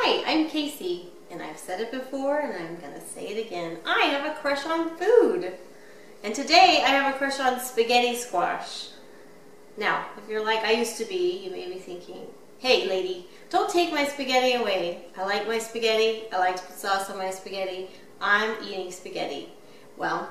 Hi, I'm Casey, and I've said it before and I'm going to say it again. I have a crush on food. And today I have a crush on spaghetti squash. Now, if you're like I used to be, you may be thinking, hey lady, don't take my spaghetti away. I like my spaghetti. I like to put sauce on my spaghetti. I'm eating spaghetti. Well,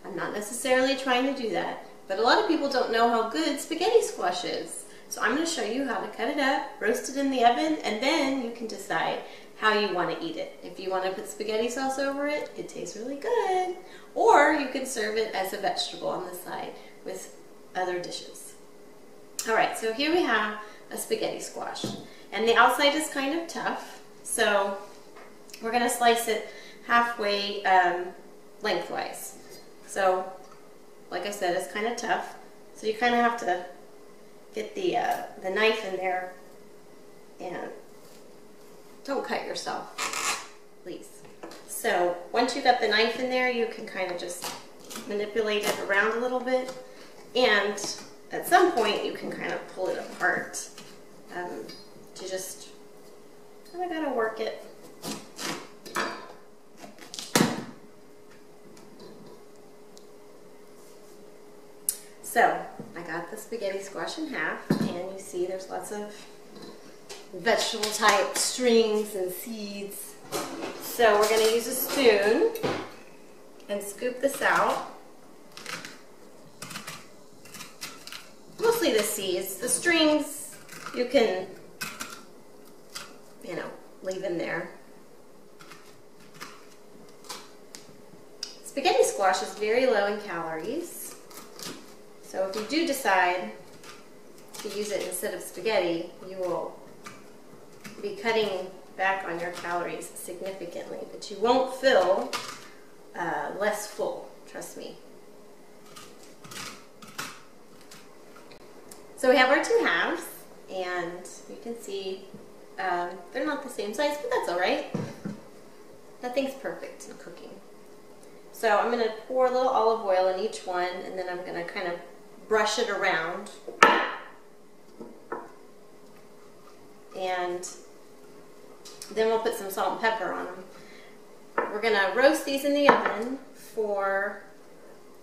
I'm not necessarily trying to do that, but a lot of people don't know how good spaghetti squash is. So I'm going to show you how to cut it up, roast it in the oven, and then you can decide how you want to eat it. If you want to put spaghetti sauce over it, it tastes really good. Or you can serve it as a vegetable on the side with other dishes. Alright, so here we have a spaghetti squash. And the outside is kind of tough, so we're going to slice it halfway lengthwise. So, like I said, it's kind of tough. So you kind of have to get the knife in there and don't cut yourself, please. So once you got the knife in there, you can kind of just manipulate it around a little bit, and at some point you can kind of pull it apart. You just kind of gotta work it. So I got the spaghetti squash in half, and you see there's lots of vegetable type strings and seeds. So we're going to use a spoon and scoop this out. Mostly the seeds. The strings you can, leave in there. Spaghetti squash is very low in calories. So if you do decide to use it instead of spaghetti, you will be cutting back on your calories significantly, but you won't feel less full, trust me. So we have our two halves, and you can see they're not the same size, but that's all right. Nothing's perfect in cooking. So I'm going to pour a little olive oil in each one, and then I'm going to kind of brush it around. And then we'll put some salt and pepper on them. We're going to roast these in the oven for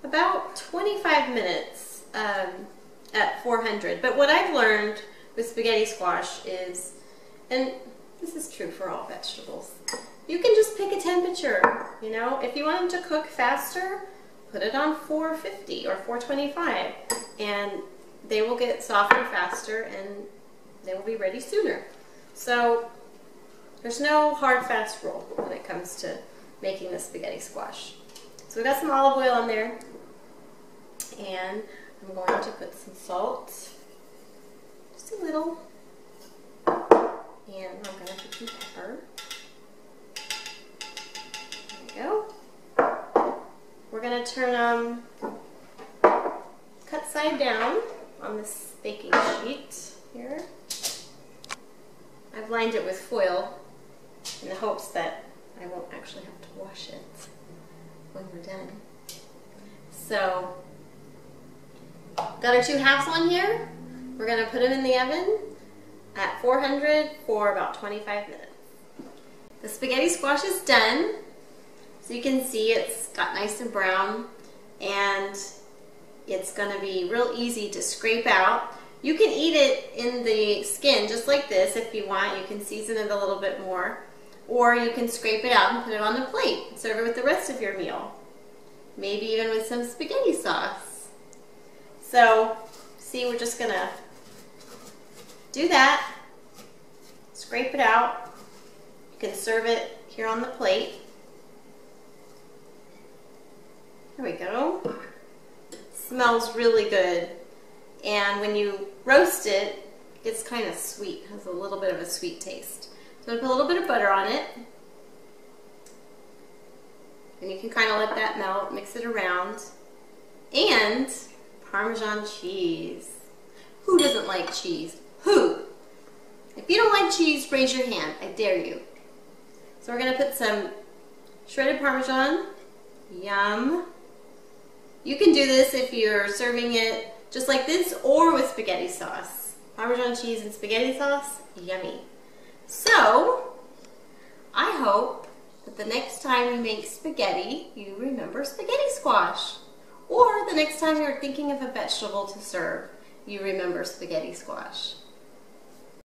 about 25 minutes at 400. But what I've learned with spaghetti squash is, and this is true for all vegetables, you can just pick a temperature. If you want them to cook faster, put it on 450 or 425, and they will get softer faster and they will be ready sooner. So there's no hard fast rule when it comes to making the spaghetti squash. So we've got some olive oil in there, and I'm going to put some salt, just a little, and I'm going to put some pepper. There we go. We're going to turn them cut side down on this baking sheet here. I've lined it with foil in the hopes that I won't actually have to wash it when we're done. So, got our two halves on here. We're going to put them in the oven at 400 for about 25 minutes. The spaghetti squash is done. So you can see it's got nice and brown, and it's going to be real easy to scrape out. You can eat it in the skin just like this if you want. You can season it a little bit more, or you can scrape it out and put it on the plate and serve it with the rest of your meal. Maybe even with some spaghetti sauce. So, see, we're just going to do that, scrape it out. You can serve it here on the plate. There we go. Smells really good. And when you roast it, it's kind of sweet. It has a little bit of a sweet taste. So I'm going to put a little bit of butter on it. And you can kind of let that melt, mix it around. And Parmesan cheese. Who doesn't like cheese? Who? If you don't like cheese, raise your hand. I dare you. So we're going to put some shredded Parmesan. Yum. You can do this if you're serving it just like this or with spaghetti sauce. Parmesan cheese and spaghetti sauce, yummy. So the next time you make spaghetti, you remember spaghetti squash. Or the next time you're thinking of a vegetable to serve, you remember spaghetti squash.